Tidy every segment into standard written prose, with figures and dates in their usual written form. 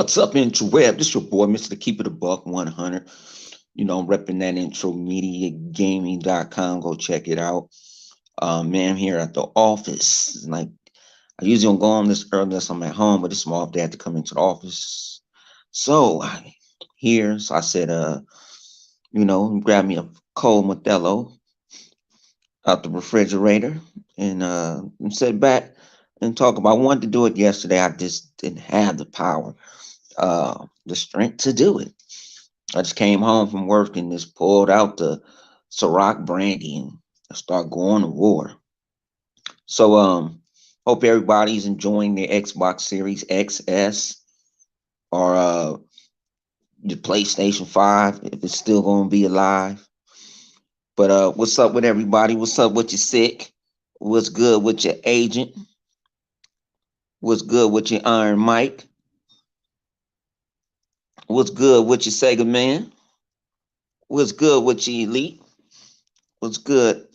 What's up, interweb? This your boy, Mr. Keep It a Buck 100. I'm repping that intromediagaming.com. Go check it out. Man, I'm here at the office. Like, I usually don't go on this early unless I'm at home, but it's my off day. I had to come into the office. So, I here. So I said, grab me a cold Modelo out the refrigerator and sit back and talk about. I wanted to do it yesterday. I just didn't have the strength to do it. I just came home from work and just pulled out the Ciroc brandy and start going to war. So hope everybody's enjoying the Xbox Series XS or the PlayStation 5 if it's still gonna be alive. But what's up with everybody? What's up with your sick? What's good with your agent? What's good with your Iron Mike? What's good with your Sega Man? What's good with your Elite? What's good?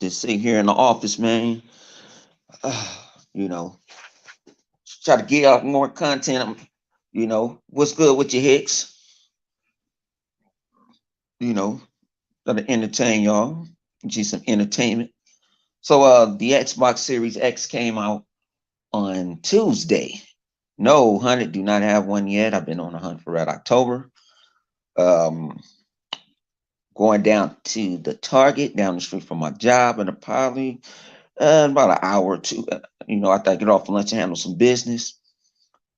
Just sitting here in the office, man. you know, try to get out more content. What's good with your Hicks? You know, gotta entertain y'all. Get some entertainment. So the Xbox Series X came out on Tuesday. No, honey, do not have one yet. I've been on a hunt for Red October. Um, Going down to the Target down the street from my job, and probably about an hour or two. After I get off for lunch and handle some business.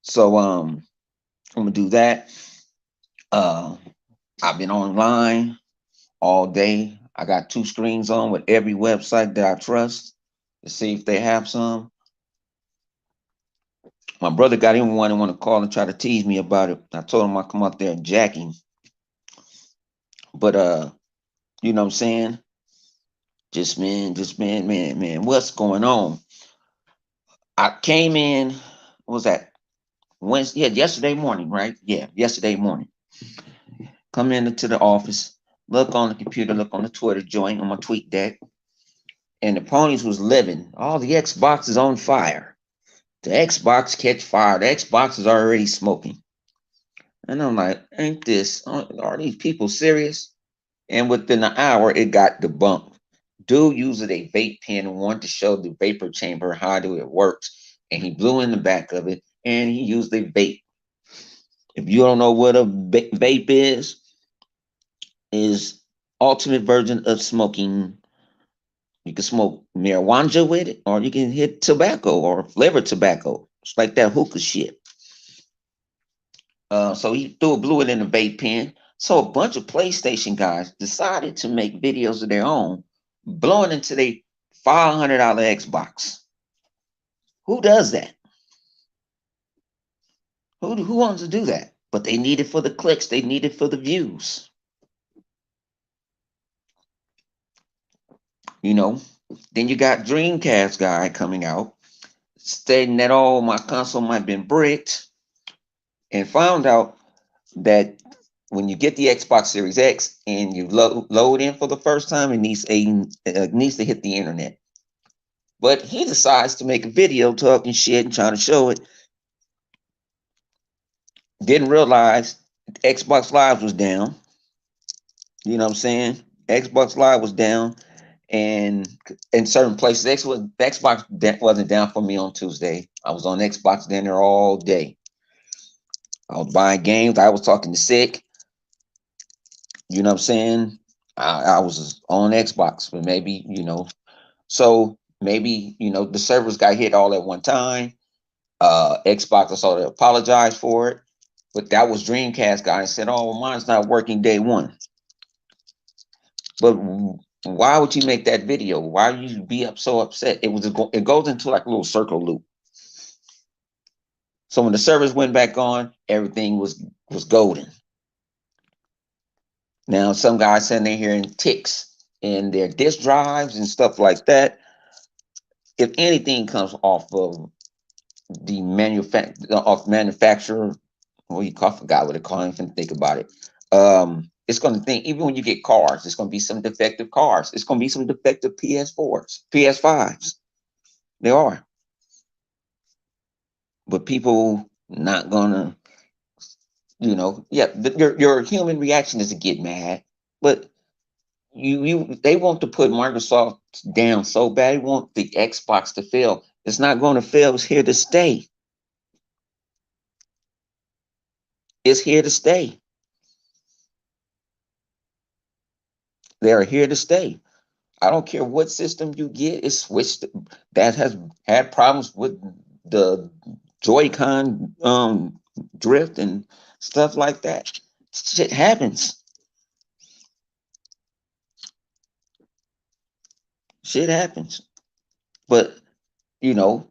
So I'm gonna do that. Uh, I've been online all day. I got two screens on with every website that I trust to see if they have some. My brother got in one and want to call and try to tease me about it. I told him I'd come out there and jack him. But you know what I'm saying? Man, what's going on? I came in, what was that? Wednesday, yeah, yesterday morning, right? Yeah, yesterday morning. Come into the office, look on the computer, look on the Twitter joint on my tweet deck, and the ponies was living. All the Xbox is on fire. The Xbox catch fire. The Xbox is already smoking. And I'm like, ain't this, are these people serious? And within an hour, it got debunked. Dude used a vape pen and wanted to show the vapor chamber how it works. And he blew in the back of it and he used a vape. If you don't know what a vape is ultimate version of smoking. You can smoke marijuana with it, or you can hit tobacco or flavored tobacco. It's like that hookah shit. So he blew it in a vape pen. So a bunch of PlayStation guys decided to make videos of their own, blowing into their $500 Xbox. Who does that? Who wants to do that? But they need it for the clicks. They need it for the views. You know. Then you got Dreamcast guy coming out, stating that my console might have been bricked, and found out that when you get the Xbox Series X and you load in for the first time, it needs to hit the internet. But he decides to make a video talking shit and trying to show it. Didn't realize Xbox Live was down. You know what I'm saying? Xbox Live was down, and in certain places, Xbox wasn't down for me on Tuesday. I was on Xbox dinner all day. I was buying games. I was talking to Sick. You know what I'm saying? I was on Xbox, but maybe, so maybe, the servers got hit all at one time. Xbox, I saw they apologize for it. But that was Dreamcast guy and said, oh, well, mine's not working day one. But why would you make that video? Why would you be so upset? It goes into like a little circle loop. So when the servers went back on, everything was golden. Now some guys sitting there hearing ticks in their disk drives and stuff like that. If anything comes off of the manufacturer, what you call, I forgot what they call it, and think about it. It's going to think, even when you get cars, it's going to be some defective cars. It's going to be some defective PS4s, PS5s. They are. but people not gonna, yeah, your human reaction is to get mad, but they want to put Microsoft down so bad. They want the Xbox to fail. It's not going to fail. It's here to stay. It's here to stay. They are here to stay. I don't care what system you get. It's switched. That has had problems with the Joy-Con drift and stuff like that. Shit happens. Shit happens. But you know,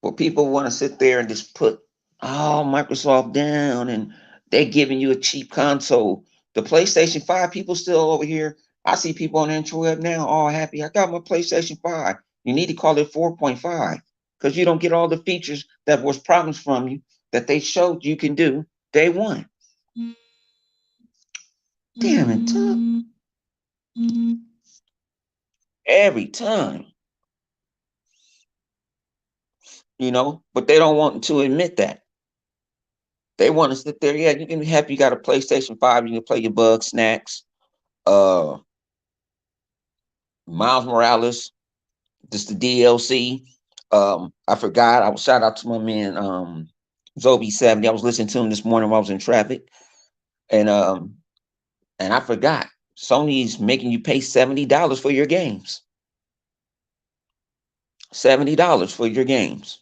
for people want to sit there and just put Microsoft down and they're giving you a cheap console. The PlayStation 5, people still over here. I see people on the interweb now all happy. I got my PlayStation 5. You need to call it 4.5 because you don't get all the features that was promised from you that they showed you can do day one. Damn it, Tug. Every time, but they don't want to admit that. They want to sit there. Yeah, you can be happy you got a PlayStation 5. You can play your bug snacks. Uh, Miles Morales, just the DLC. I forgot. I was shout out to my man Zobi70. I was listening to him this morning while I was in traffic, and I forgot. Sony's making you pay $70 for your games. $70 for your games.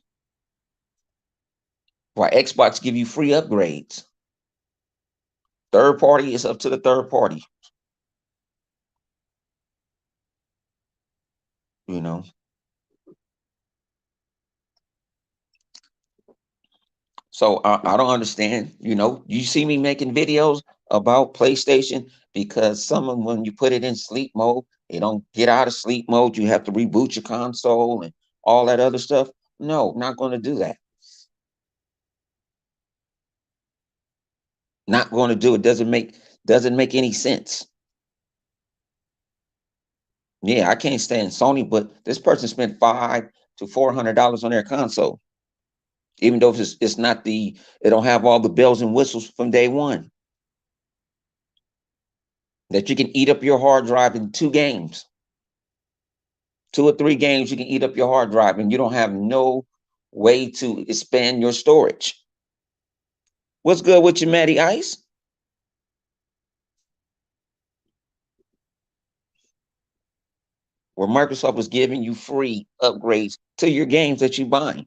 While Xbox give you free upgrades. Third party is up to the third party. You know. So I don't understand. You see me making videos about PlayStation because someone, when you put it in sleep mode, they don't get out of sleep mode. You have to reboot your console and all that other stuff. No, not going to do that. Not going to do it. Doesn't make any sense. Yeah, I can't stand Sony, but this person spent $500 to $400 on their console, even though it's not it don't have all the bells and whistles from day one. That you can eat up your hard drive in 2 games. 2 or 3 games, you can eat up your hard drive and you don't have no way to expand your storage. What's good with you, Matty Ice? Where Microsoft was giving you free upgrades to your games that you buy.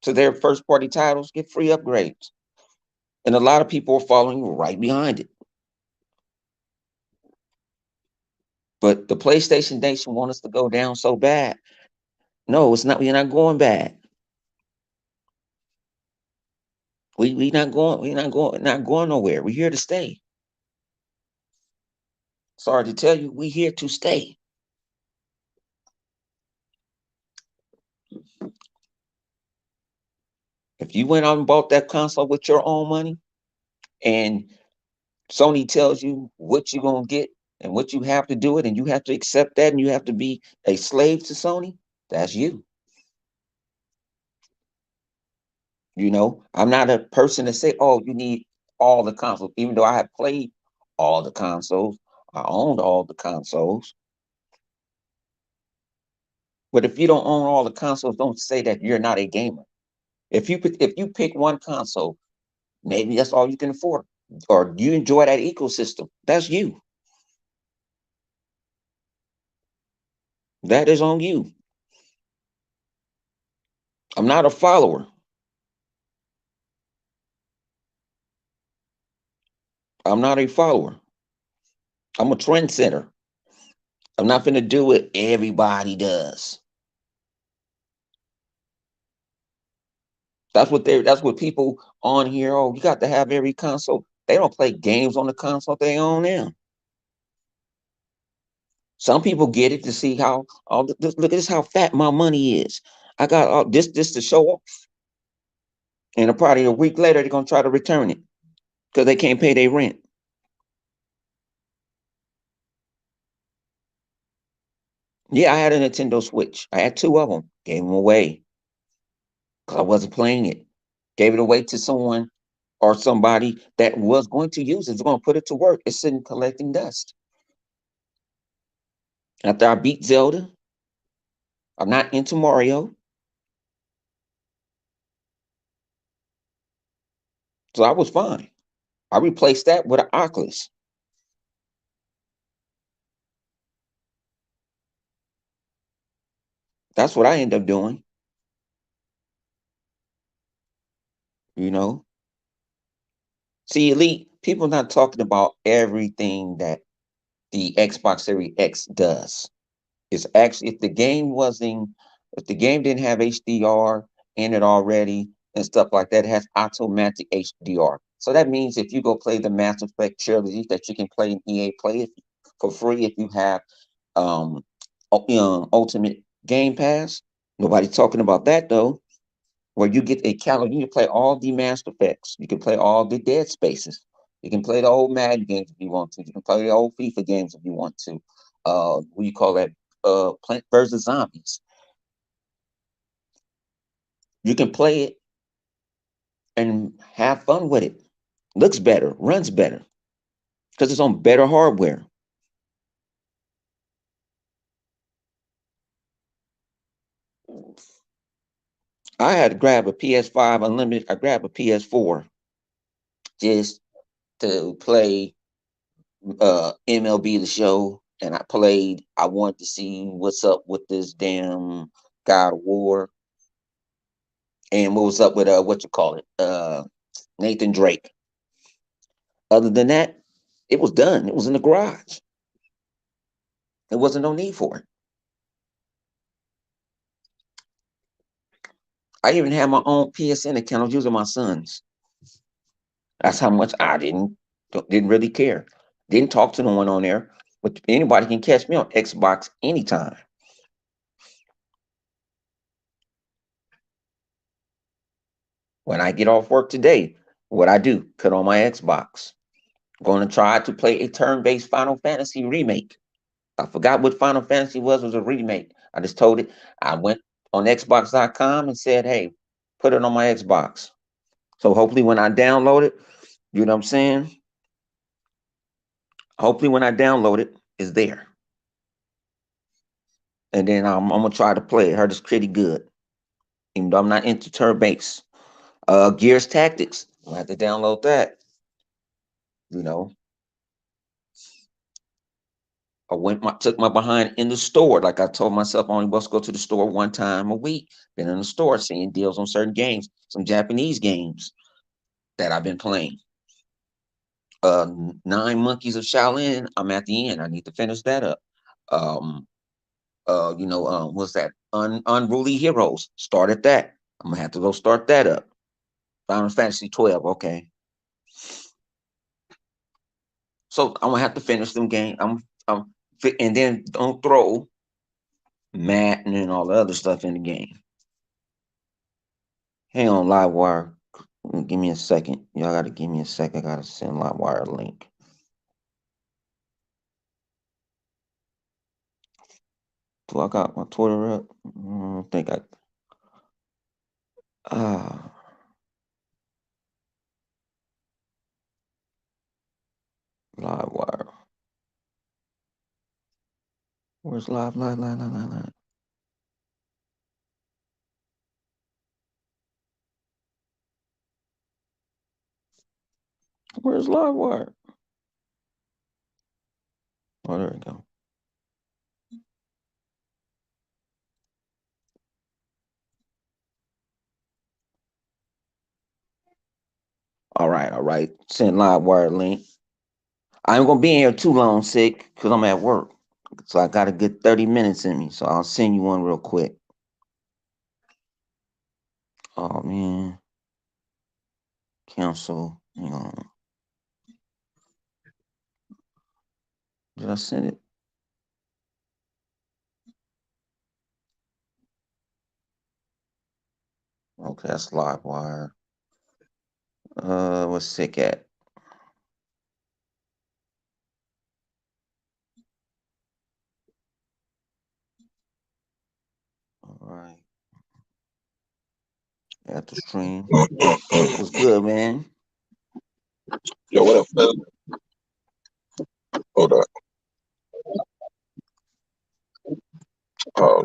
To their first party titles, get free upgrades. And a lot of people are following right behind it. But the PlayStation Nation want us to go down so bad. No, it's not. We're not going bad. We not going. We're not going nowhere. We're here to stay. Sorry to tell you, we're here to stay. If you went out and bought that console with your own money, and Sony tells you what you're gonna get and what you have to do it, and you have to accept that, and you have to be a slave to Sony, that's you. I'm not a person to say, "Oh, you need all the consoles," even though I have played all the consoles, I owned all the consoles. But if you don't own all the consoles, don't say that you're not a gamer. If you pick one console, maybe that's all you can afford, or you enjoy that ecosystem. That's you. That is on you. I'm not a follower. I'm not a follower. I'm a trendsetter. I'm not going to do what everybody does. That's what people on here. Oh, you got to have every console. They don't play games on the console they own now. Some people get it to see how. Oh, look at this, how fat my money is. I got this to show off, and probably a week later they're gonna try to return it because they can't pay their rent. Yeah, I had a Nintendo Switch. I had 2 of them. Gave them away because I wasn't playing it. gave it away to someone or somebody that was going to use it, was going to put it to work. It's sitting collecting dust. After I beat Zelda, I'm not into Mario, so I was fine. I replaced that with an Oculus. That's what I end up doing, you know. See, Elite, people not talking about everything that the Xbox Series X does. It's actually if the game didn't have HDR in it already and stuff like that, it has automatic HDR. So that means if you go play the Mass Effect trilogy that you can play in EA Play for free if you have um Ultimate Game Pass. Nobody talking about that though. Where you get a calendar, you can play all the Mass Effects, you can play all the Dead Spaces, you can play the old Madden games if you want to, you can play the old FIFA games if you want to. What do you call that? Plant vs Zombies. You can play it and have fun with it. Looks better, runs better because it's on better hardware. I had to grab a PS5 Unlimited. I grabbed a PS4 just to play MLB The Show, and I played. I wanted to see what's up with this damn God of War, and what was up with what you call it, Nathan Drake. Other than that, it was done. It was in the garage. There wasn't no need for it. I even had my own PSN account. I was using my son's. That's how much I didn't really care. Didn't talk to no one on there. But anybody can catch me on Xbox anytime. When I get off work today, what I do, put on my Xbox. Going to try to play a turn-based Final Fantasy remake. I forgot what Final Fantasy was a remake. I just told it. I went on Xbox.com and said, hey, put it on my Xbox. So hopefully when I download it, you know what I'm saying? Hopefully when I download it, it's there. And then I'm gonna try to play it. Heard it's pretty good. Even though I'm not into turn-based. Gears Tactics. I have to download that. You know, took my behind in the store. Like I told myself, I only must go to the store one time a week. Been in the store seeing deals on certain games, some Japanese games that I've been playing. Uh, Nine Monkeys of Shaolin. I'm at the end. I need to finish that up. Um, what's that? Unruly Heroes. Started that. I'm gonna have to go start that up. Final Fantasy 12. Okay. So I'm gonna have to finish them game. And then don't throw Madden and all the other stuff in the game. Hang on, Livewire. Give me a second. Y'all gotta give me a second. I gotta send Livewire a link. Do I got my Twitter up? I don't think I. Ah, Livewire. Where's live? Where's Livewire? Oh, there we go. All right, all right. Send Livewire link. I ain't gonna be in here too long, sick, because I'm at work. So I got a good 30 minutes in me. So I'll send you one real quick. Oh man. Cancel. Hang on. Did I send it? Okay, that's Livewire. What's sick at? All right. at the stream. What's good, man? Yo, what up, man? Hold up.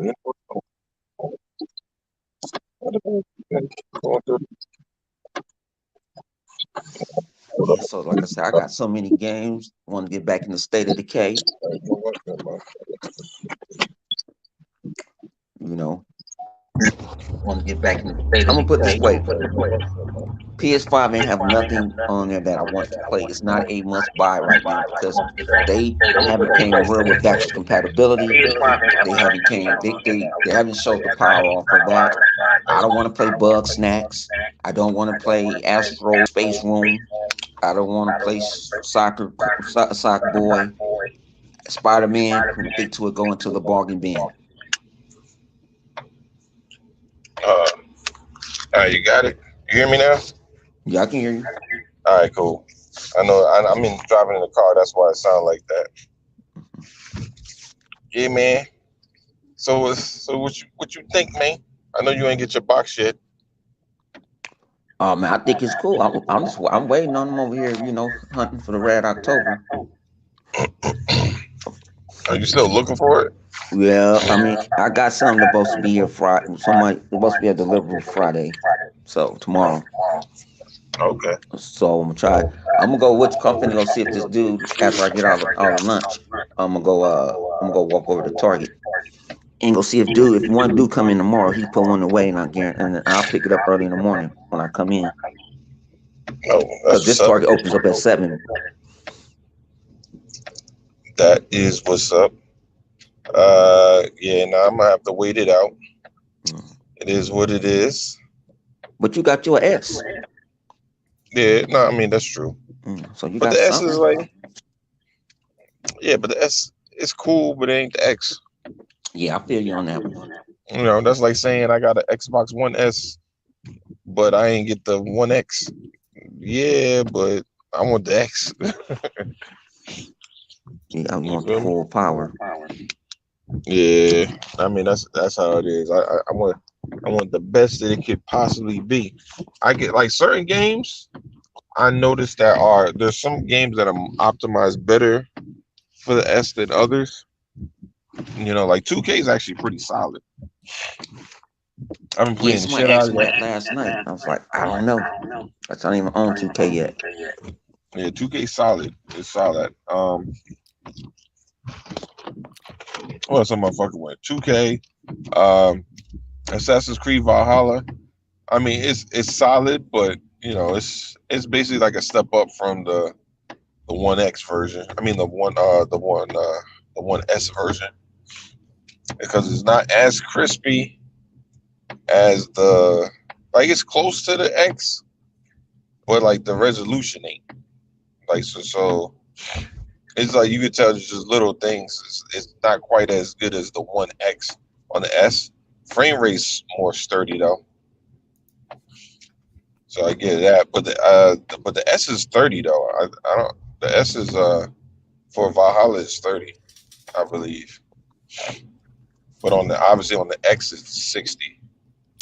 You know what going through? Hold Yeah, up. so like I said, I got so many games. Want to get back in the state of decay. You know what, man? You know, want to get back in. I'm gonna put it this way: PS5 ain't have nothing on there that I want to play. It's not a must buy right now because they haven't came real with backwards compatibility. They haven't came. They haven't showed the power off of that. I don't want to play Bug Snacks. I don't want to play Astro Space Room. I don't want to play Sock Boy, Spider Man. When think to it, go into the bargain bin. Uh, all right, you got it. You hear me now? Yeah, I can hear you. All right, cool. I know. I mean, driving in the car. That's why it sounds like that. Yeah, man. So what you think, man? I know you ain't get your box yet. Oh man, I think it's cool. I'm waiting on them over here. You know, hunting for the Red October. Are you still looking for it? Yeah, I mean, I got something that's supposed to be here Friday. Somebody supposed to be a deliverable Friday, so tomorrow. Okay. So I'm gonna try. I'm gonna go. I'm finna go see if this dude after I get all the lunch. I'm gonna go walk over to Target and go see if one dude come in tomorrow, he put one away, and I guarantee, and I'll pick it up early in the morning when I come in, No, because that's this what's up. Target opens up at 7. That is what's up. Yeah. Now I'm gonna have to wait it out. Mm. It is what it is. But you got your S, Yeah. No, I mean that's true. so you But got the S is something. like, yeah, but the S is cool, but it ain't the X. Yeah, I feel you on that one. That's like saying I got an Xbox One S, but I ain't get the One X. Yeah, but I want the X. Yeah, you You want the feel me? full power. Yeah, I mean that's how it is. I want the best that it could possibly be. I get like certain games. I noticed there's some games that are optimized better for the S than others. Like 2K is actually pretty solid. I've been Yeah, playing the somebody shit out asked of me that last night. I was like, I don't know. I don't even own 2K yet. Yeah, 2K solid. It's solid. What else am I fucking with? 2K, um, Assassin's Creed Valhalla. I mean, it's solid, but it's basically like a step up from the One X version. I mean, the One S version, because it's not as crispy as the like. It's close to the X, but like the resolution ain't like so. It's like you could tell it's just little things. It's not quite as good as the One X on the S. Frame rate's more sturdy though, so I get that. But the S is 30 though. I don't. The S is for Valhalla is 30, I believe. But obviously on the X it's 60.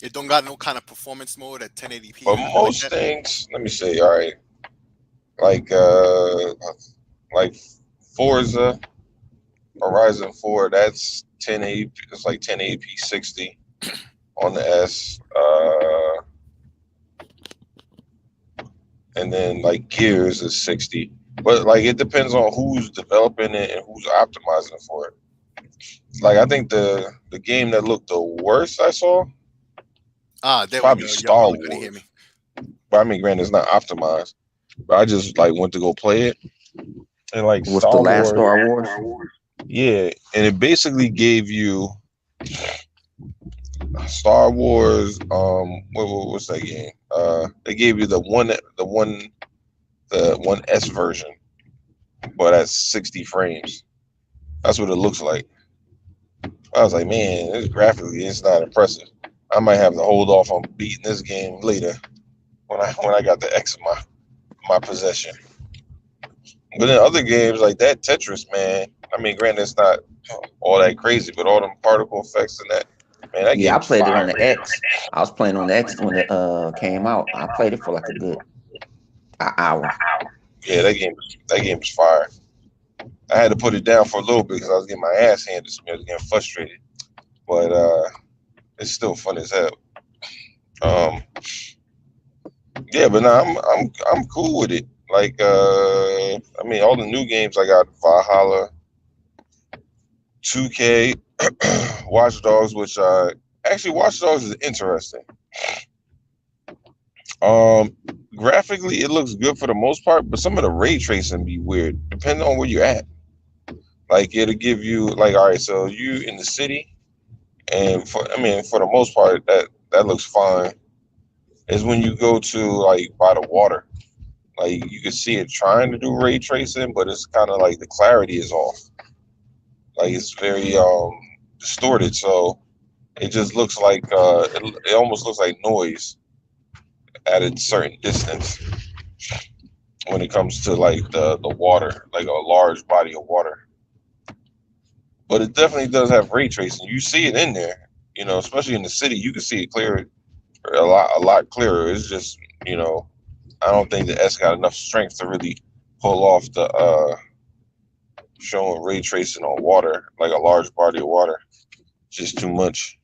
It don't got no kind of performance mode at 1080p But or nothing like most that. things, let me say, all right, like like Forza Horizon 4, that's 1080. It's like 1080p 60 on the S. And then like Gears is 60. But like it depends on who's developing it and who's optimizing for it. Like I think the game that looked the worst I saw Ah, is there we probably go. Y'all Star probably couldn't hear me. Wars. But I mean, granted, it's not optimized. But I just like went to go play it, and like What's the Star last Wars, Star Wars? yeah, and it basically gave you Star Wars. What's that game? They gave you the one S version, but at 60 frames. That's what it looks like. I was like, man, this graphically, it's not impressive. I might have to hold off on beating this game later when I got the X in my possession. But in other games like that, Tetris, man. I mean, granted, it's not all that crazy, but all them particle effects and that, Man, that Yeah, game I was played it on fire. the X. I was playing on the X when it came out. I played it for like a good hour. Yeah, that game was fire. I had to put it down for a little bit because I was getting my ass handed to me. I was getting frustrated, but it's still fun as hell. Um, yeah, but no, I'm cool with it. Like, I mean, all the new games I got: Valhalla, 2K, Watch Dogs, which actually Watch Dogs is interesting. Um, Graphically, it looks good for the most part, but some of the ray tracing be weird, depending on where you're at. Like, it'll give you like, all right, so you in the city, and I mean, for the most part, that looks fine. Is when you go to like by the water, like you can see it trying to do ray tracing, but it's kind of like the clarity is off. Like it's very distorted, so it just looks like it almost looks like noise at a certain distance when it comes to like the water, like a large body of water. But it definitely does have ray tracing. You see it in there, especially in the city. You can see it clear, a lot clearer. It's just, I don't think the S got enough strength to really pull off the showing ray tracing on water, like a large body of water. Just too much.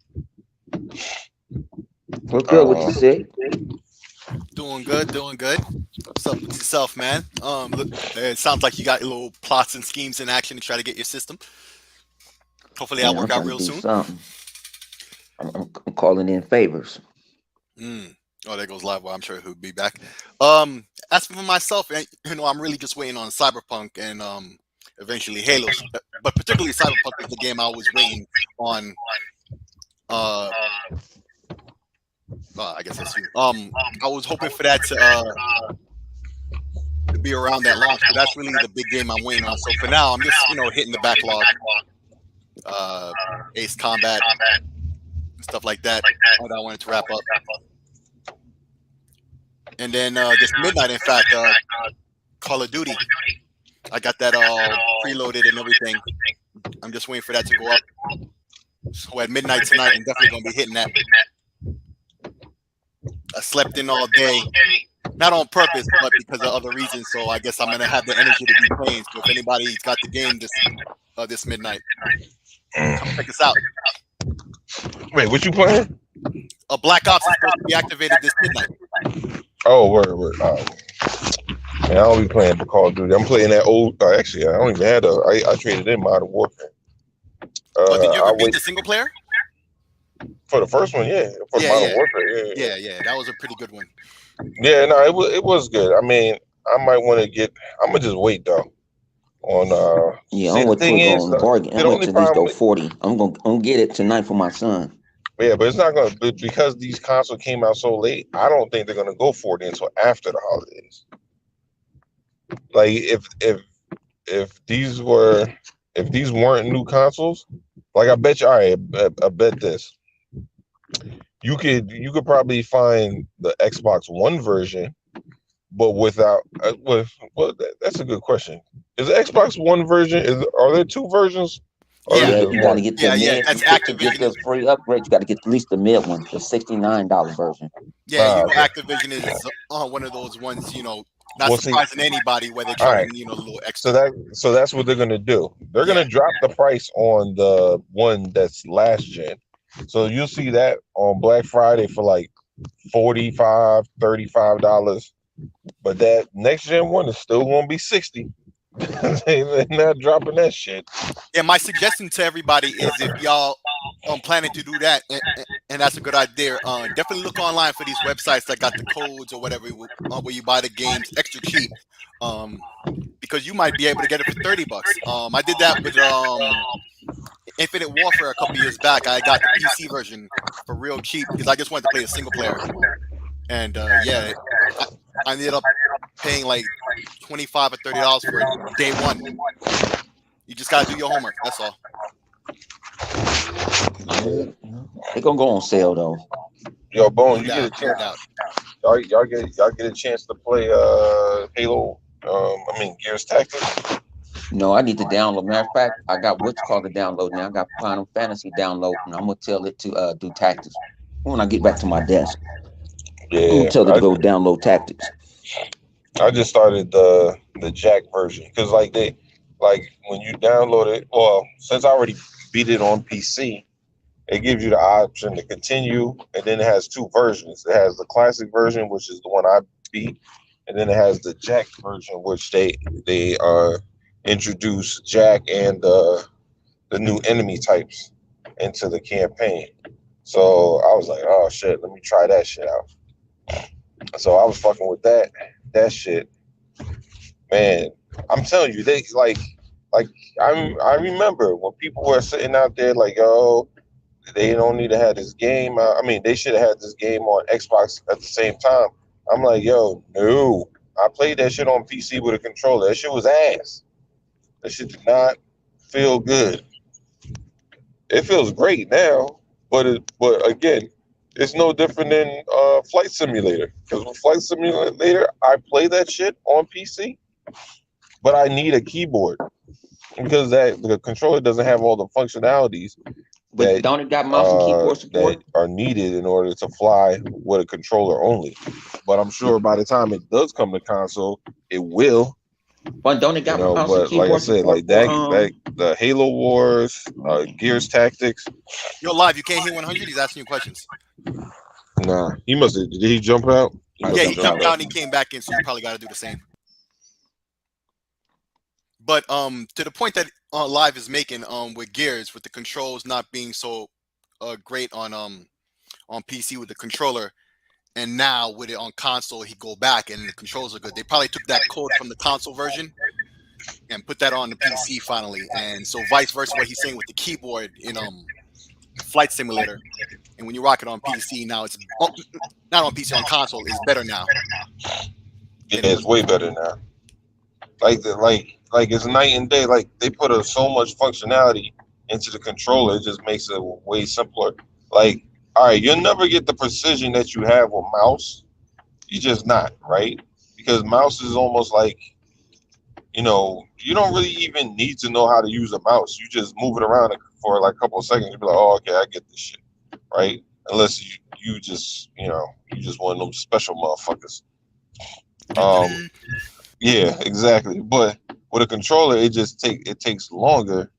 What's good with you, Uh, Sick? Doing good, doing good. What's up with yourself, man? Look, it sounds like you got your little plots and schemes in action to try to get your system. Hopefully, that'll Man, I'm work out trying to real do soon. something. I'm calling in favors. Mm. Oh, there goes live. Well, I'm sure he'll be back. As for myself, I'm really just waiting on Cyberpunk and eventually Halo. But particularly Cyberpunk is the game I was waiting on. Uh, I guess that's you. I was hoping for that to be around that launch, but that's really the big game I'm waiting on. So for now, I'm just hitting the backlog, Ace Combat, stuff like that. What I wanted to wrap up, and then this midnight, in fact, Call of Duty. I got that all preloaded and everything. I'm just waiting for that to go up. So at midnight tonight, I'm definitely gonna be hitting that. I slept in all day, not on purpose, but because of other reasons. So I guess I'm gonna have the energy to be playing. So if anybody's got the game this midnight, come check us out. Wait, what you playing? Black Ops is supposed to be activated this midnight. Oh, word. Man, I don't be playing the Call of Duty. I'm playing that old. Actually, I don't even have I traded in Modern Warfare. Did you ever I beat wait the single player? for the first one, yeah. For Modern Warfare, Yeah. That was a pretty good one. Yeah, no, it was good. I mean, I might want to get. I'm gonna just wait though. On Yeah, see, I'm the wait till thing it go is, on the bargain. the I'm wait only till these problem. go 40. I'm gonna get it tonight for my son. Yeah, but it's not gonna because these consoles came out so late. I don't think they're gonna go for it until after the holidays. Like if these were if these weren't new consoles, like I bet you, all right, I bet this you could probably find the Xbox One version, but without that's a good question. Is the Xbox One version are there two versions or is Yeah, it Yeah, just you got to one? get the yeah. mid That's to get Activision. the free upgrade. You got to get at least the mid one, the $69 version. Yeah, Okay. Activision is one of those ones. Not Well, see, surprising anybody where they're all right. charging a little So extra. that's what they're gonna do. They're Yeah, gonna drop the price on the one that's last gen. So you'll see that on Black Friday for like 45 $35. But that next gen one is still gonna be 60. They're not dropping that shit. yeah. My suggestion to everybody is if y'all planning to do that, and that's a good idea. Definitely look online for these websites that got the codes or whatever where you buy the games extra cheap. Um, because you might be able to get it for $30. I did that with Infinite Warfare a couple years back. I got the PC version for real cheap because I just wanted to play a single player. And I, I ended up paying like $25 or $30 for it day one. You just gotta do your homework. That's all. Yeah, they're gonna go on sale though. Yo, Bone, No you get a doubt, no chance. doubt. Y'all get a chance to play Halo. I mean Gears Tactics. No, I need to download. Matter of fact, I got what's called a download now. I got Final Fantasy download, and I'm gonna tell it to do tactics. When I get back to my desk, I'm gonna Yeah, tell it to go download tactics. I just started the Jack version because like when you download it. Well, since I already beat it on PC, it gives you the option to continue, and then it has two versions. It has the classic version, which is the one I beat, and then it has the Jack version, which they introduce Jack and the new enemy types into the campaign. So I was like, oh shit, let me try that shit out. So I was fucking with that shit, man. I'm telling you, they like I remember when people were sitting out there like, oh, they don't need to have this game. I mean, they should have had this game on Xbox at the same time. I'm like, yo, no. I played that shit on PC with a controller. That shit was ass. That shit did not feel good. It feels great now, but again, it's no different than Flight Simulator. Because with Flight Simulator, I play that shit on PC, but I need a keyboard because that the controller doesn't have all the functionalities But that don't it got mouse and keyboard that support? are needed in order to fly with a controller only. But I'm sure by the time it does come to console, it will. But don't it You got know, mouse and but like I keyboard said, support like for that the Halo Wars, Gears Tactics. You're live. You can't hear 100. He's asking you questions. Nah, he must have. Did he jump out? He I must Yeah, have he jumped jumped jumped out. out out. and he came back in, so you probably got to do the same. But to the point that live is making with Gears, with the controls not being so great on PC with the controller, and now with it on console, he go back and the controls are good. They probably took that code from the console version and put that on the PC finally, and so vice versa. What he's saying with the keyboard in Flight Simulator, and when you rock it on PC now, it's not on PC on console is better now Yeah, than it it's was way before. better now. Like it's night and day. Like they put so much functionality into the controller, it just makes it way simpler. Like, all right, you'll never get the precision that you have with mouse. You just not right because mouse is almost like you don't really even need to know how to use a mouse. You just move it around for like a couple of seconds. You be like, oh, okay, I get this shit, right? Unless you just you just one of them special motherfuckers. Um, yeah, exactly. But with a controller, it takes longer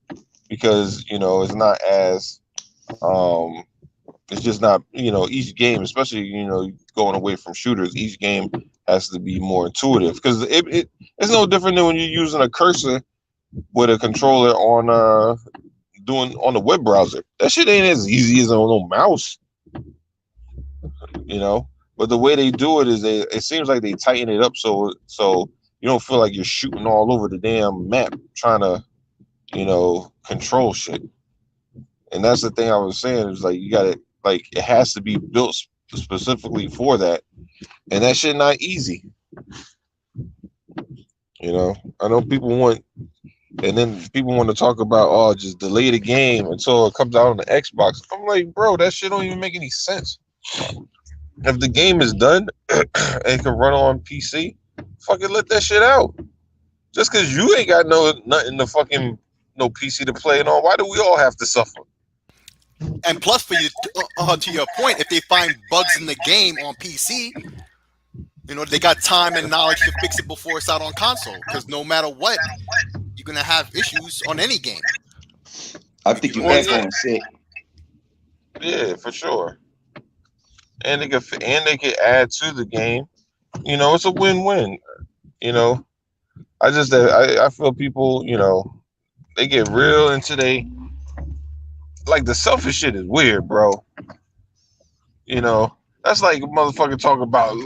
because it's not as um it's just not each game, especially going away from shooters, each game has to be more intuitive because it's no different than when you're using a cursor with a controller on doing on the web browser. That shit ain't as easy as on a mouse, you know. But the way they do it is it seems like they tighten it up so you don't feel like you're shooting all over the damn map trying to control shit. And that's the thing I was saying is like you got to like it has to be built specifically for that, and that shit not easy. I know people want, and then people want to talk about just delay the game until it comes out on the Xbox. I'm like, bro, that shit don't even make any sense. If the game is done and can run on PC, fucking let that shit out. Just because you ain't got nothing to fucking no PC to play it on, why do we all have to suffer? And plus, for you, to your point, if they find bugs in the game on PC, they got time and knowledge to fix it before it's out on console. Because no matter what, you're gonna have issues on any game. I If think you your Well, mess up, yeah, headphones sick. yeah, for sure. And they could add to the game. It's a win-win. You know, I feel people. They get real into like the selfish shit is weird, bro. That's like a motherfucker talk about.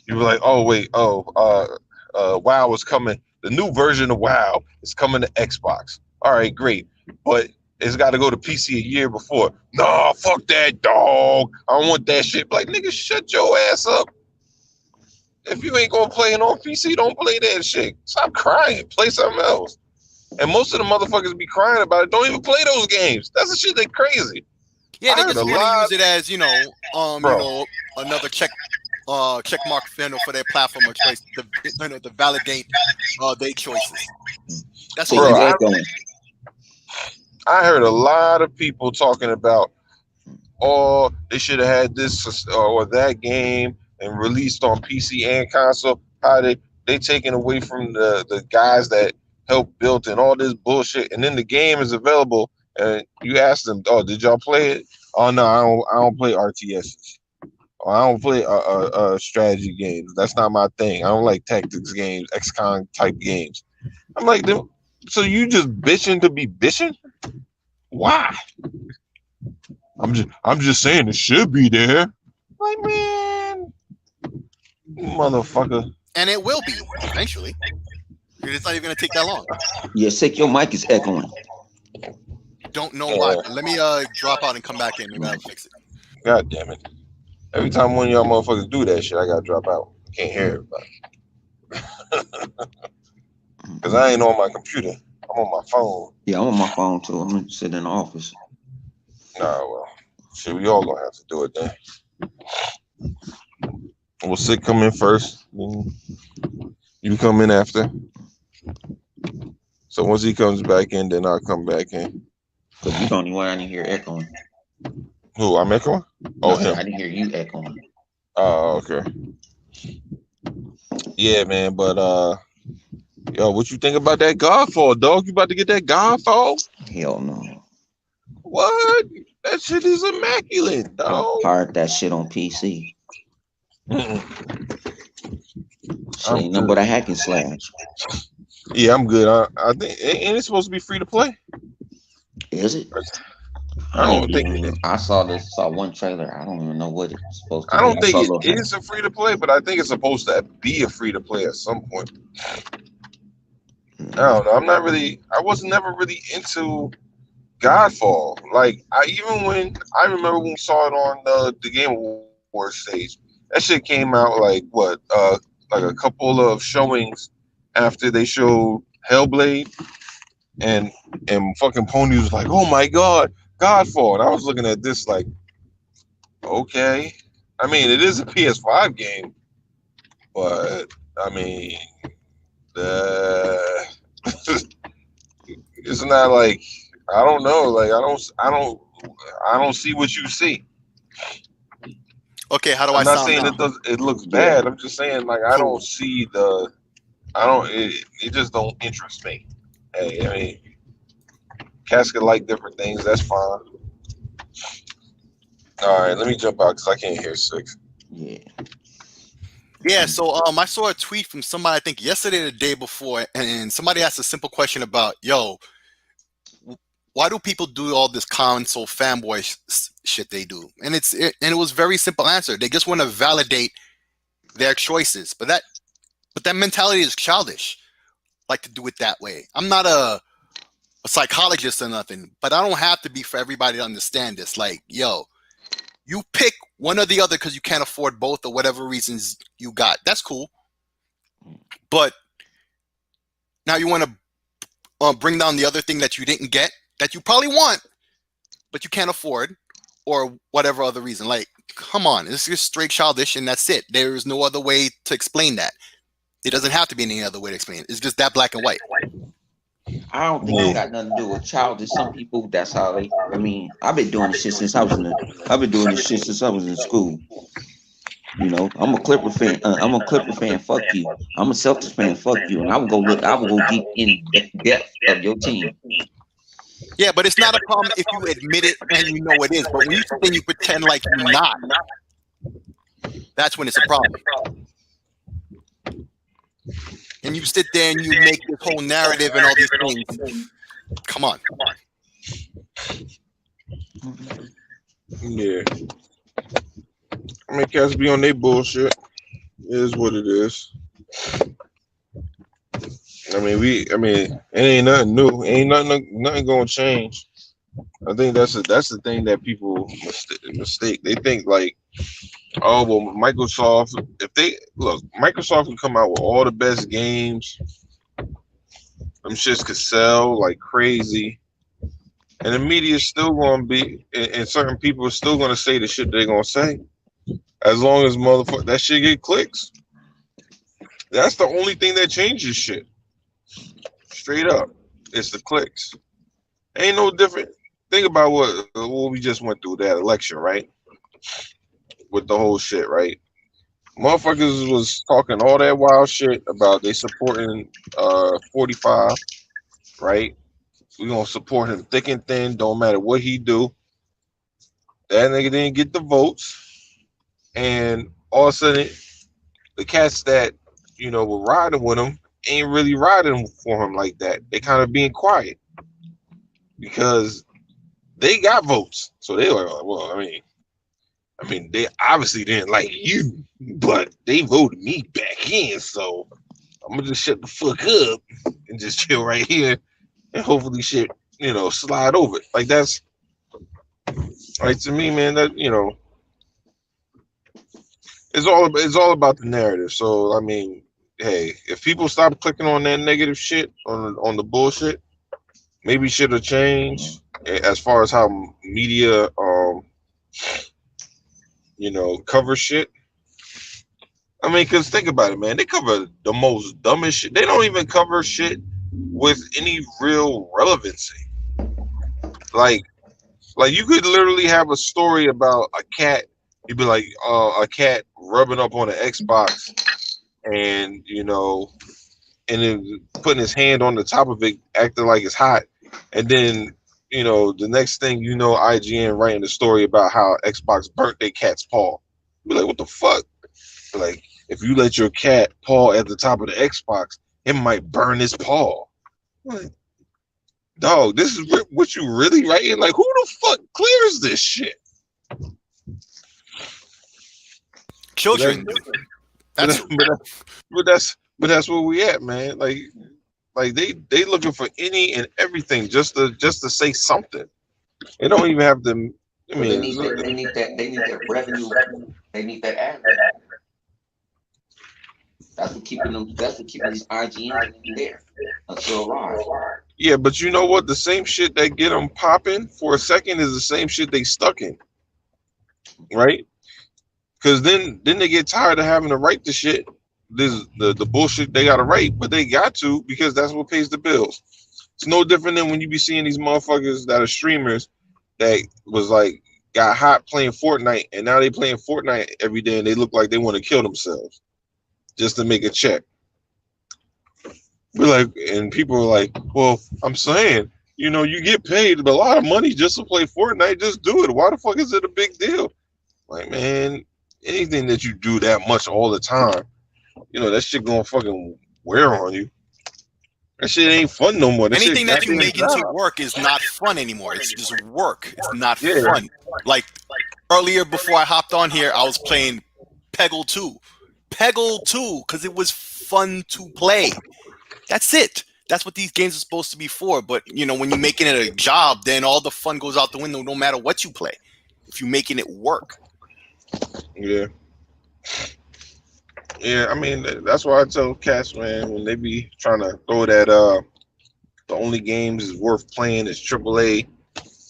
You were like, oh wait, WoW is coming. The new version of WoW is coming to Xbox. All right, great, but it's got to go to PC a year before. Nah, fuck that, dog. I don't want that shit. Like, nigga, shut your ass up. If you ain't gonna play it on PC, don't play that shit. Stop crying. Play something else. And most of the motherfuckers be crying about it. Don't even play those games. That's the shit they crazy. yeah, I they heard a just want to lot, use it as bro. another check mark for their platform of choice to validate their choices. That's all Say it bro. you is. echoing. I heard a lot of people talking about, oh, they should have had this or that game and released on PC and console. How they taken away from the guys that helped build and all this bullshit, and then the game is available, and you ask them, oh, did y'all play it? Oh no, I don't play RTSs. Or I don't play strategy games. That's not my thing. I don't like tactics games, XCOM type games. I'm like, so you just bitching to be bitching? Why? I'm just saying it should be there. Like, man, motherfucker. And it will be eventually. It's not even gonna take that long. Yeah, Sick, your mic is echoing. Don't know why, Yeah, but let me drop out and come back in. Maybe I'll fix it. god damn it. Every time one of y'all motherfuckers do that shit, I gotta drop out. I can't hear everybody. Cause I ain't on my computer. I'm on my phone. Yeah, I'm on my phone too. I'm sitting in the office. Nah, well, shit, we all gonna have to do it then. We'll Sick come in first, then you come in after. So once he comes back in, then I'll come back in. Because you don't even want to hear echoing. Who, I'm echoing? No, Oh, sir, him. I didn't hear you echoing. Oh, okay. Yeah, man, but yo, what you think about that Godfall, dog? You about to get that Godfall? Hell no. What? That shit is immaculate, I dog. pirate that shit on PC. Mm-mm. Shit I'm ain't nothing good. but a hack and slash. Yeah, I'm good. I think ain't it supposed to be free to play? Is it? I I ain't don't think even. I saw one trailer. I don't even know what it's supposed to I be. don't I think saw a it little. is a free to play, but I think it's supposed to be a free to play at some point. I don't know. I was never really into Godfall. Like I remember when we saw it on the Game Awards stage. That shit came out like what like a couple of showings after they showed Hellblade, and fucking Pony was like, oh my god, Godfall. And I was looking at this like, okay. I mean, it is a PS5 game, but I mean, uh, it's not like, I don't know. Like I don't see what you see. Okay, how do I I'm not sound saying now? it looks Yeah. bad. I'm just saying like I don't Cool. see the I don't it just don't interest me. Hey, I mean, cats can like different things. That's fine. All right, let me jump out because I can't hear six. Yeah. Yeah, so I saw a tweet from somebody I think yesterday or the day before, and somebody asked a simple question about, yo, why do people do all this console fanboy shit they do? And it was very simple answer. They just want to validate their choices, but that mentality is childish. Like to do it that way. I'm not a psychologist or nothing, but I don't have to be for everybody to understand this. Like, yo, you pick one or the other because you can't afford both or whatever reasons you got. That's cool. But now you want to bring down the other thing that you didn't get that you probably want, but you can't afford or whatever other reason. Like, come on, it's just straight childish and that's it. There is no other way to explain that. It doesn't have to be any other way to explain it. It's just that black and white. I don't think it Yeah. got nothing to do with childish. Some people, that's how they. I mean, I've been doing this shit since I was in the. I've been doing this shit since I was in school. You know, I'm a Clipper fan. I'm a Clipper fan. Fuck you. I'm a Celtics fan. Fuck you. And I will go look. I will go deep in depth of your team. Yeah, but it's not a problem if you admit it and you know it is. But when you sit and you pretend like you're not, that's when it's a problem. And you sit there and you make this whole narrative and all these things. Come on. Yeah. I mean, cats be on their bullshit. It is what it is. I mean, it ain't nothing new. Ain't nothing gonna change. I think that's the thing that people mistake. They think like, oh well, Microsoft. If they look, Microsoft can come out with all the best games. Them shits could sell like crazy, and the media is still gonna be, and certain people are still gonna say the shit they're gonna say. As long as motherfucker that shit get clicks. That's the only thing that changes shit. Straight up. It's the clicks. Ain't no different. Think about what we just went through that election, right? With the whole shit, right? Motherfuckers was talking all that wild shit about they supporting 45, right? We gonna support him thick and thin, don't matter what he do. That nigga didn't get the votes, and all of a sudden, the cats that were riding with him ain't really riding for him like that. They kind of being quiet because they got votes, so they were like, well, I mean, they obviously didn't like you, but they voted me back in, so I'm gonna just shut the fuck up and just chill right here, and hopefully shit, slide over. Like that's like to me, man. That it's all about the narrative. So I mean, hey, if people stop clicking on that negative shit on the bullshit, maybe shit will change as far as how media cover shit. I mean, cause think about it, man. They cover the most dumbest shit. They don't even cover shit with any real relevancy. Like, like you could literally have a story about a cat. You'd be like, a cat rubbing up on an Xbox, and and then putting his hand on the top of it, acting like it's hot, and then the next thing IGN writing a story about how Xbox burnt their cat's paw. Be like, what the fuck? Like, if you let your cat paw at the top of the Xbox, it might burn his paw. Like, dog, this is what you really writing? Like, who the fuck clears this shit? But that's Children. but That's that's but that's where we at, man. Like they looking for any and everything just to say something. They don't even have to. I But they mean, need that. They need that revenue. They need that ad revenue. That's what keeping them. That's what keeping these IGNs there until a rise. yeah, but you know what? The same shit that get them popping for a second is the same shit they stuck in, right? Because then they get tired of having to write the shit, this the bullshit they gotta write, but they got to because that's what pays the bills. It's no different than when you be seeing these motherfuckers that are streamers that was like got hot playing Fortnite, and now they playing Fortnite every day, and they look like they want to kill themselves just to make a check. We're like, and people are like, well, I'm saying, you get paid a lot of money just to play Fortnite. Just do it. Why the fuck is it a big deal? Like, man, anything that you do that much all the time, that shit gonna fucking wear on you. That shit ain't fun no more. That shit anything that you goddamn make into job. work is not fun anymore. It's just work. It's not Yeah, fun. Like earlier before I hopped on here, I was playing Peggle 2. Peggle 2, because it was fun to play. That's it. That's what these games are supposed to be for. But when you're making it a job, then all the fun goes out the window no matter what you play. If you're making it work. yeah, yeah. I mean, that's why I tell cats, man, when they be trying to throw that the only games is worth playing is AAA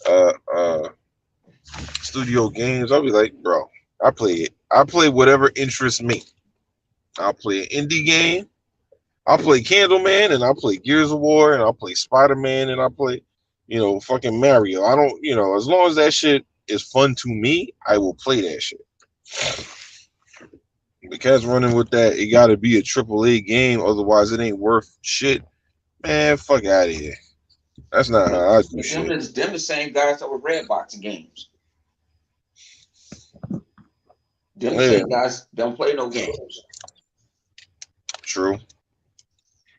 uh uh studio games. I'll be like, bro, I play it. I play whatever interests me. I'll play an indie game. I'll play Candleman, and I'll play Gears of War, and I'll play Spider-Man, and I'll play, fucking Mario. I don't, as long as that shit is fun to me, I will play that shit. The cat's running with that. It got to be a AAA game, otherwise it ain't worth shit. Man, fuck out of here. That's not how I do But them shit. is them the same guys that were red boxing games. Them the Yeah, same guys don't play no games. true.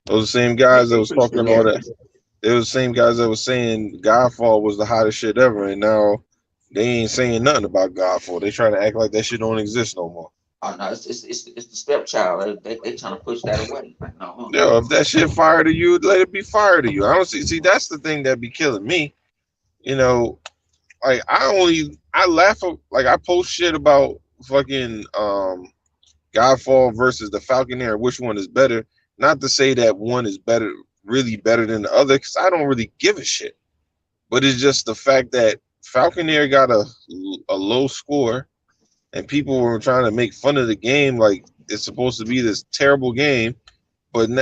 Those are the same They guys that they was preach the talking all narrative. that. They were the same guys that was saying Godfall was the hottest shit ever, and now they ain't saying nothing about Godfall. They trying to act like that shit don't exist no more. Oh no, it's the stepchild. They trying to push that away. Like no, Yo, if that shit fire to you, let it be fire to you. I don't see that's the thing that be killing me. You know, like I laugh like I post shit about fucking Godfall versus the Falconeer, which one is better. Not to say that one is better, really better than the other, because I don't really give a shit. But it's just the fact that Falconeer got a low score, and people were trying to make fun of the game like it's supposed to be this terrible game. but and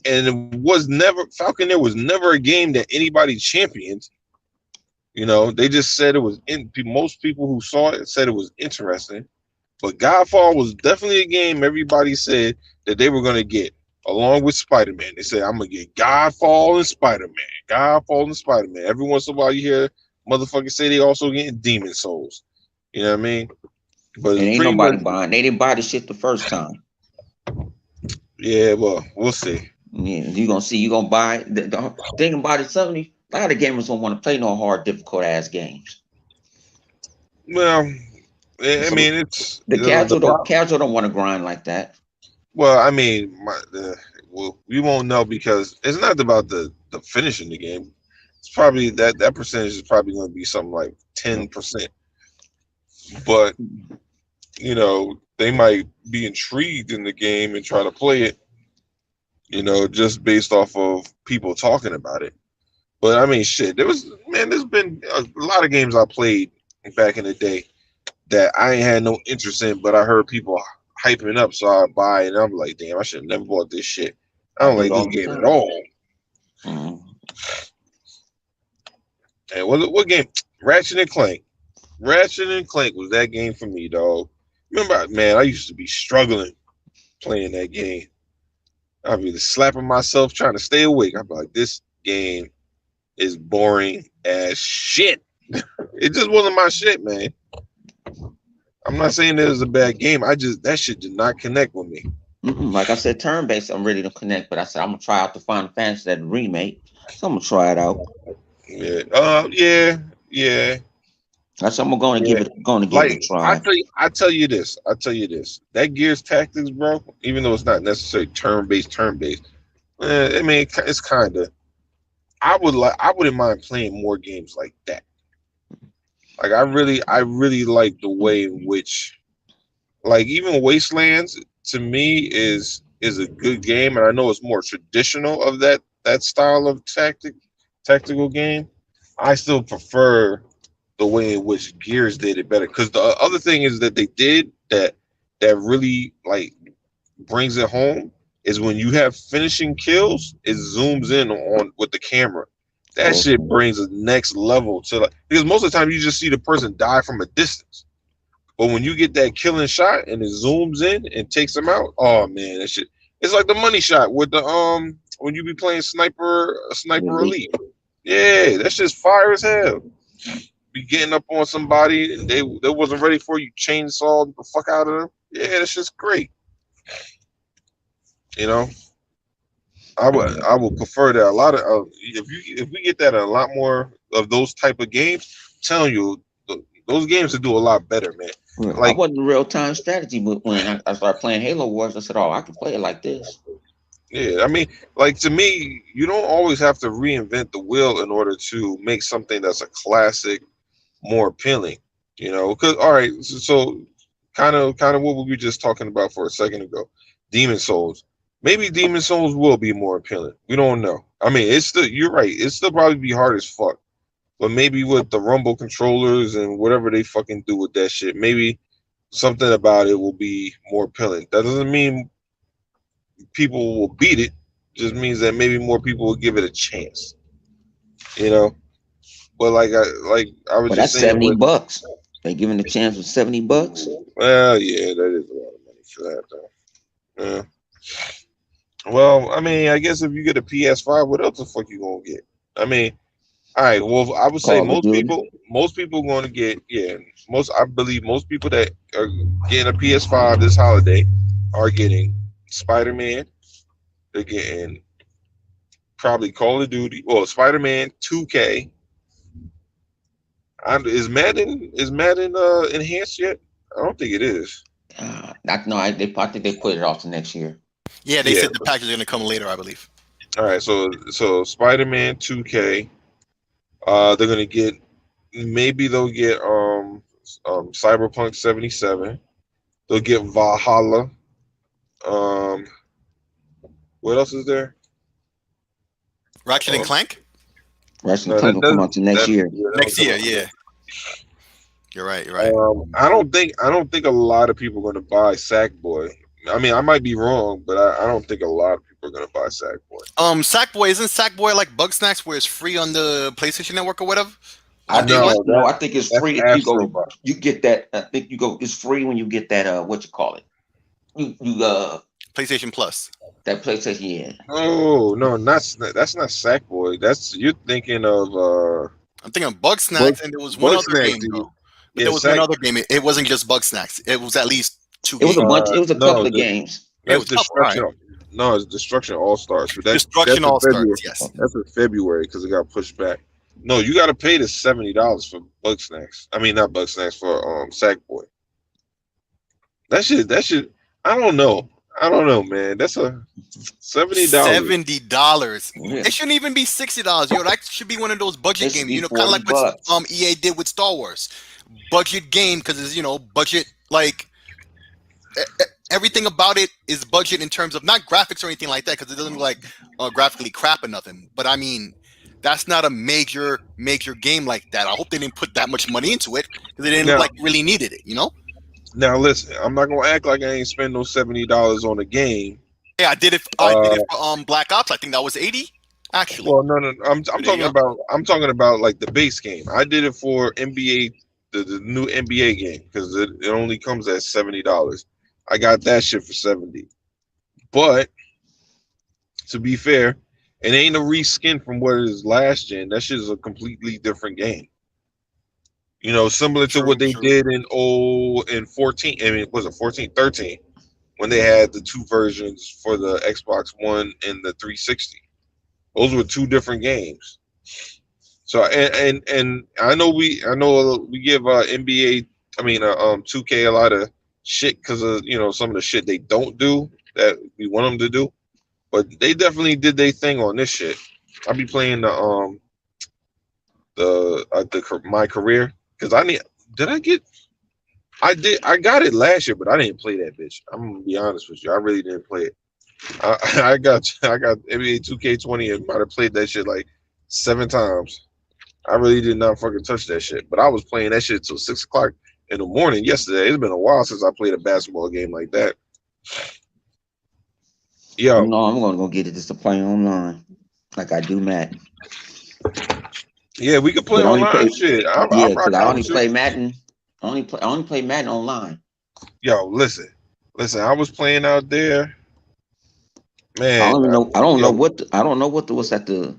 it was never Falconeer was never a game that anybody championed. You know, they just said it was in. Most people who saw it said it was interesting. But Godfall was definitely a game everybody said that they were going to get, along with Spider Man. They said, I'm going to get Godfall and Spider Man. Godfall and Spider Man. Every once in a while, you hear motherfuckers say they also getting Demon Souls. You know what I mean? But And it's ain't pretty nobody much, buying. They didn't buy the shit the first time. yeah, well, we'll see. Yeah, you gonna see. You gonna buy. The thing about it, suddenly a lot of gamers don't want to play no hard, difficult ass games. Well, I So mean, it's the the problem. casual don't want to grind like that. Well, I mean, well, we won't know because it's not about the finishing the game. It's probably that percentage is probably going to be something like 10%. But they might be intrigued in the game and try to play it. Just based off of people talking about it. But I mean, shit, there's been a lot of games I played back in the day that I ain't had no interest in, but I heard people hyping up, so I buy it, and I'm like, damn, I should have never bought this shit. I I don't do it like this all the game at time. all. Mhm. And what game? Ratchet and Clank. Ratchet and Clank was that game for me, dog. Remember, man, I used to be struggling playing that game. I'd be slapping myself trying to stay awake. I'd be like, this game is boring as shit. It just wasn't my shit, man. I'm not saying that it was a bad game. That shit did not connect with me. Like I said, turn based. I'm ready to connect, but I said I'm gonna try out the Final Fantasy that remake. So I'm gonna try it out. Yeah. Yeah. That's I'm gonna Yeah. give it a Like try. I tell you this. That Gears Tactics, bro. Even though it's not necessarily turn based. I mean, it's kind of. I wouldn't mind playing more games like that. Like I really like the way in which, like even Wastelands to me is a good game, and I know it's more traditional of that style of tactical game. I still prefer the way in which Gears did it better. Because the other thing is that they did that really like brings it home is when you have finishing kills, it zooms in on with the camera. That Oh, shit brings a next level to like because most of the time you just see the person die from a distance. But when you get that killing shot and it zooms in and takes them out, oh man, that shit. It's like the money shot with the when you be playing sniper really? elite. Yeah, that's just fire as hell. Be getting up on somebody and they wasn't ready for you, chainsaw the fuck out of them. Yeah, that's just great. You know, I would prefer that a lot of if we get that in a lot more of those type of games. I'm telling you, those games would do a lot better, man. Well, I Like wasn't real time strategy, but when I started playing Halo Wars, I said, "Oh, I can play it like this." yeah, I mean, like to me, you don't always have to reinvent the wheel in order to make something that's a classic more appealing. Because all right, so kind of what we were just talking about for a second ago, Demon Souls. Maybe Demon Souls will be more appealing. We don't know. I mean, it's still you're right. It's still probably be hard as fuck. But maybe with the Rumble controllers and whatever they fucking do with that shit, maybe something about it will be more appealing. That doesn't mean people will beat it. Just means that maybe more people will give it a chance. You know. But like I was But just that's saying with $70. They giving the chance with $70. well, yeah, that is a lot of money for that though. Yeah. Well, I mean, I guess if you get a PS5, what else the fuck you gonna get? I mean, all right. Well, I would say Call of Duty. most people going to get I believe most people that are getting a PS5 this holiday are getting Spider Man. They're getting probably Call of Duty or Spider Man 2K. Is Madden enhanced yet? I don't think it is. Not no, I think they put it off to next year. Yeah, they Yeah. said the package is gonna come later, I believe. All right. So Spider Man 2K. They're gonna get maybe they'll get Cyberpunk 77. They'll get Valhalla. Um, what else is there? Ratchet and Um, Clank Ratchet and no, Clank that will come out doesn't. to next That year. yeah, that don't next come year. out. Yeah, you're right. You're right. I don't think a lot of people are gonna buy Sackboy. I mean, I might be wrong, but I don't think a lot of people are gonna buy Sackboy. Sackboy, isn't Sackboy like Bug Snacks where it's free on the PlayStation Network or whatever I on day think one? it's No, no. I think it's that's free if you go. Astrobot. You get that. I think you go. It's free when you get that. What you call it? You PlayStation Plus. that PlayStation. Yeah. Oh no, that's not Sackboy. That's you're thinking of I'm thinking of Bug Bug Snacks, and there was one Bug other Snacks. game though. But Yeah, there was one Sack. other game. It wasn't just Bug Snacks. It was at least two It was a games. bunch. It was a No, couple of games. It that's was a couple. All right. Destruction. No, it's Destruction All Stars, but that's Destruction in All Stars. February. Yes. That's in February because it got pushed back. No, you got to pay the $70 for Bug Snacks. I mean, not Bug Snacks for Sackboy. That should. I don't know. I don't know, man. That's a $70. $70. Yeah. It shouldn't even be $60. Yo, that should be one of those budget It should games. be You know, kind of 40 like what bucks. EA did with Star Wars. Budget game because it's budget like everything about it is budget in terms of not graphics or anything like that because it doesn't look like graphically crap or nothing. But I mean, that's not a major game like that. I hope they didn't put that much money into it because it didn't look Now, like really needed it. You know? now listen. I'm not gonna act like I ain't spend no $70 on a game. Yeah, I did it. I did it for Black Ops. I think that was 80. Actually, Well, no. I'm there you talking go. about like the base game. I did it for NBA, the new NBA game because it only comes at $70. I got that shit for 70. But to be fair, it ain't a reskin from what it is last gen. That shit is a completely different game. You know, similar to True, what they true. did in 14. I mean, was it 14, 13 when they had the two versions for the Xbox One and the 360. Those were two different games. So and I know we give NBA, I mean 2K a lot of shit because of some of the shit they don't do that we want them to do, but they definitely did their thing on this shit. I'll be playing my career because did I get I got it last year, but I didn't play that bitch. I'm gonna be honest with you, I really didn't play it. I got NBA 2K20 and might have played that shit like 7 times. I really did not fucking touch that shit. But I was playing that shit till 6 o'clock in the morning yesterday. It's been a while since I played a basketball game like that. You Yo, know, I'm gonna go get it just to play online, like I do Madden. yeah, we could play But I only online play, shit. I'm yeah, because rocking I out only with you. play Madden. I only play Madden online. Yo, listen. I was playing out there, I man. don't even know. I don't know Yo, what. I don't know what what's at the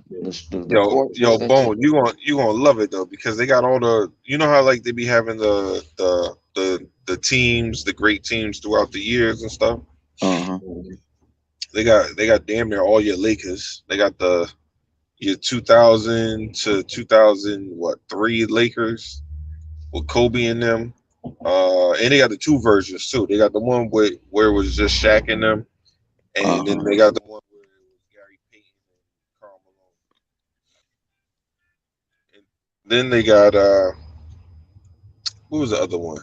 yo, courts. yo, What's that shit? Bone. You gonna love it though because they got all the. You know how like they be having the teams, the great teams throughout the years and stuff. Uh huh. They got damn near all your Lakers. They got your 2000 to 2000 what 3 Lakers with Kobe in them. And they got the two versions too. They got the one where it was just Shaq in them, Uh and then huh. they got the one where it was Gary Payton and Karl Malone. And then they got what was the other one?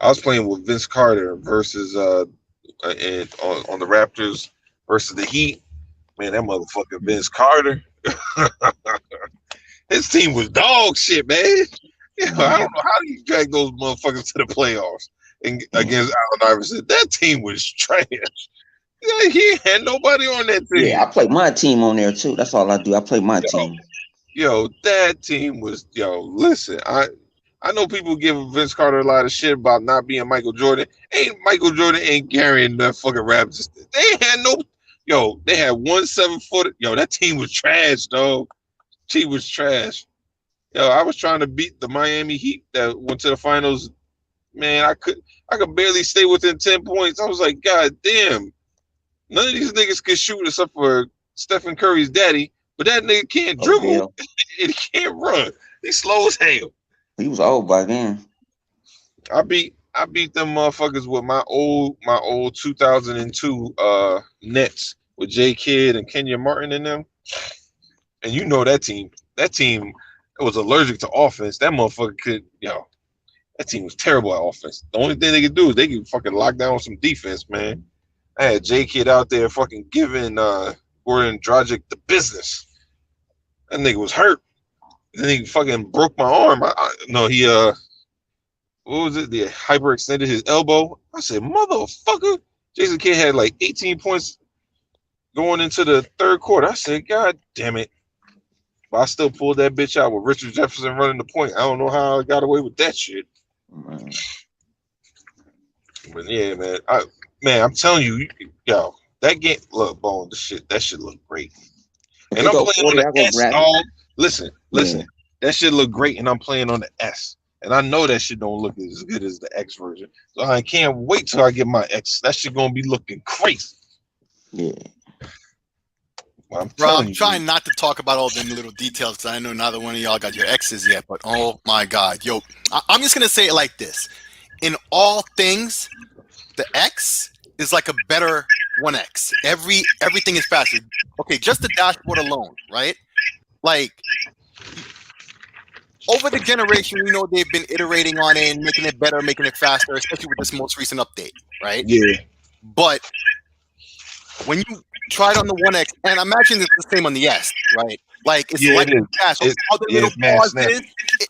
I was playing with Vince Carter versus and on the Raptors versus the Heat. Man, that motherfucker Vince Carter. His team was dog shit, man. Yeah, I don't know how do you drag those motherfuckers to the playoffs and against Allen Iverson. That team was trash. Yeah, he had nobody on that Yeah, team. I play my team on there too. That's all I do. I play my Yo, team. that team was listen, I know people give Vince Carter a lot of shit about not being Michael Jordan. Ain't carrying that fucking Raptors. They had no they had 1 7 foot. Yo, that team was trash, dog. Team was trash. Yo, I was trying to beat the Miami Heat that went to the finals. Man, I could barely stay within 10 points. I was like, God damn, none of these niggas can shoot except for Stephen Curry's daddy, but that nigga can't dribble Odell. and he can't run. He's slow as hell. He was old by then. I beat them motherfuckers with my old 2002 Nets with J Kidd and Kenya Martin in them. And you know that team. That team was allergic to offense. That motherfucker could, that team was terrible at offense. The only thing they could do is they could fucking lock down some defense, man. I had J Kidd out there fucking giving Gordon Dragic the business. That nigga was hurt. Then he fucking broke my arm. No, he what was it? The hyperextended his elbow. I said, motherfucker, Jason Kidd had like 18 points going into the third quarter. I said, God damn it. But I still pulled that bitch out with Richard Jefferson running the point. I don't know how I got away with that shit. Man. But yeah, man. I'm telling you, yo, that game, look, Bone, that shit look great. If And they I'm go playing on 40, the I go S, grab it. dog. Listen. Yeah. That shit look great, and I'm playing on the S. And I know that shit don't look as good as the X version. So I can't wait till I get my X. That shit gonna be looking crazy. Yeah. Well, I'm Bro, telling I'm you. trying not to talk about all the little details because I know neither one of y'all got your X's yet. But oh my God, yo, I'm just gonna say it like this: in all things, the X is like a better 1X. Everything is faster. Okay, just the dashboard alone, right? Like over the generation, we know they've been iterating on it and making it better, making it faster, especially with this most recent update, right? Yeah. But when you try it on the 1X, and I imagine it's the same on the S, right? Like it's Yeah, like it is. fast. All the little It's mad pauses, snappy.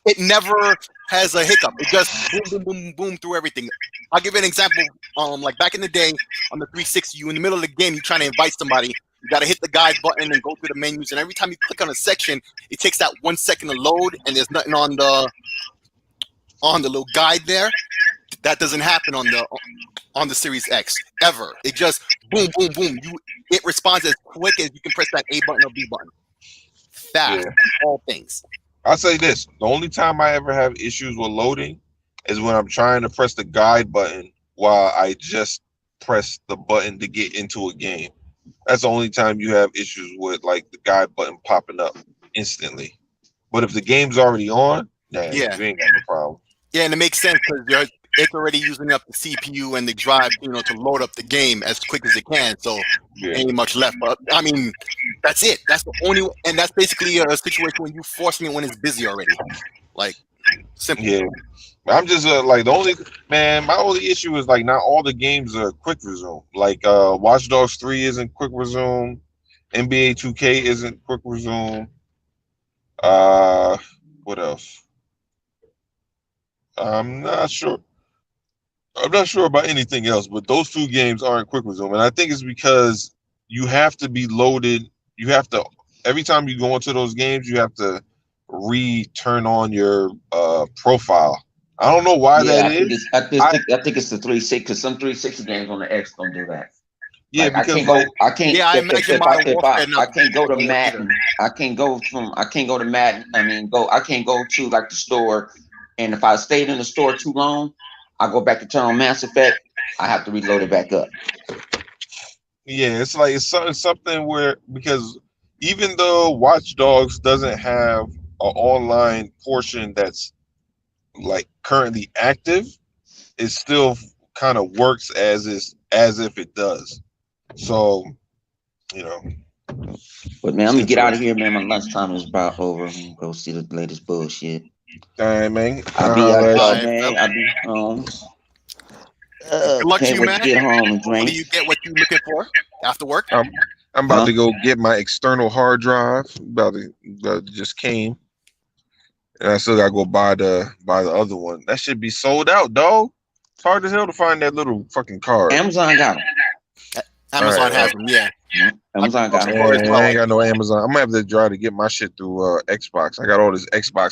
it never has a hiccup. It just boom, boom, boom, boom through everything. I'll give you an example. Like back in the day on the 360, you in the middle of the game, you're trying to invite somebody. You got to hit the guide button and go through the menus. And every time you click on a section, it takes that 1 second to load, and there's nothing on the little guide there. That doesn't happen on the Series X ever. It just boom, boom, boom. It responds as quick as you can press that A button or B button. Fast, all things. I'll say this: the only time I ever have issues with loading is when I'm trying to press the guide button while I just press the button to get into a game. That's the only time you have issues with like the guide button popping up instantly. But if the game's already on, nah, Yeah. you ain't got no problem. Yeah, and it makes sense because it's already using up the CPU and the drive, to load up the game as quick as it can. So Yeah. ain't much left. But I mean, that's it. That's the only, and that's basically a situation when you forcing it when it's busy already. Like simple. Yeah. I'm just like my only issue is like not all the games are quick resume. Like Watch Dogs 3 isn't quick resume, NBA 2K isn't quick resume. What else? I'm not sure. I'm not sure about anything else, but those two games aren't quick resume, and I think it's because you have to be loaded. You have to every time you go into those games, you have to turn on your profile. I don't know why Yeah, that I think is. I think it's the 360 because some 360 games on the X don't do that. Yeah, Like I because can't go. like I can't. Yeah, I imagine Modern Warfare I not can't go to doing it either. Madden. I can't go from. I can't go to Madden. I mean, go. I can't go to like the store. And if I stayed in the store too long, I go back to turn on Mass Effect. I have to reload it back up. yeah, it's like it's something where because even though Watch Dogs doesn't have an online portion that's like currently active, it still kind of works as if it does. So, you know, But man, it's I'm gonna get out of interesting. here, man. My lunchtime is about over. I'm gonna go see the latest bullshit. All right, man. I'll I'll be holler at at y'all, you. Alright, man. fella. I'll be home. Good luck to Can't you, wait to man. get home and Hopefully drink. you get what you're looking for after work. I'm about Huh? to go get my external hard drive. Just came, and I still gotta go buy the other one. That should be sold out, dog. It's hard as hell to find that little fucking card. Amazon got them. All right, Amazon has them, yeah. Amazon got them. For as man, well. I ain't got no Amazon. I'm gonna have to try to get my shit through Xbox. I got all this Xbox